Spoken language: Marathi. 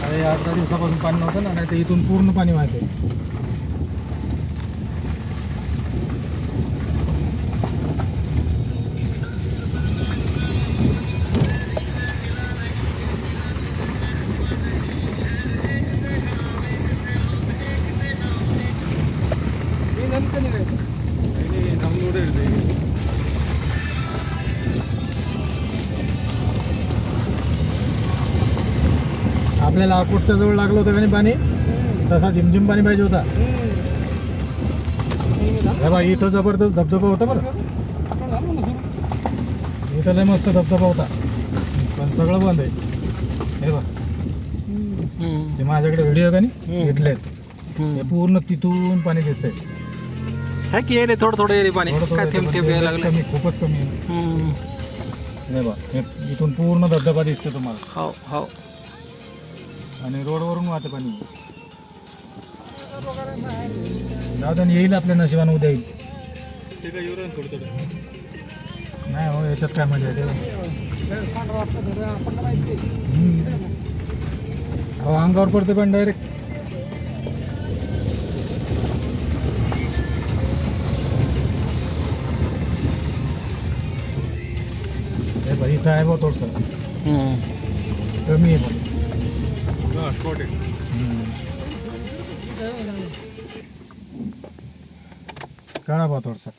अरे 8-10 दिवसापासून पाणी नव्हतं ना, नाही तर इथून पूर्ण पाणी व्हायचं. आपल्याला अकोटच्या जवळ लागलं होतं का नाही पाणी, तसा झिमझिम पाणी पाहिजे होता. हे बा इथं जबरदस्त धबधबा होता बरं, इथं लय मस्त धबधबा होता, पण सगळं बंद आहे. हे बा ते माझ्याकडे व्हिडिओ का नाही घेतले, हे पूर्ण तिथून पाणी दिसतंय. है की येईल थोडं थोडं येईल पाणी, काय थेंब थेंब यायला लागलं. कमी, खूपच कमी आहे. हे बा हे इथून पूर्ण धबधबा दिसतो तुम्हाला. हो हो. आणि रोडवरून वाहतं पाणी. जाऊ दे, येईल आपल्या नशिबाने, उद्या येईल. नाही हो, याच्यात काय मजा आहे. हो अंगावर पडते पण डायरेक्ट. हे भाई इथं आहे बा थोडस कमी आहे पण. काढा बा थोडसा.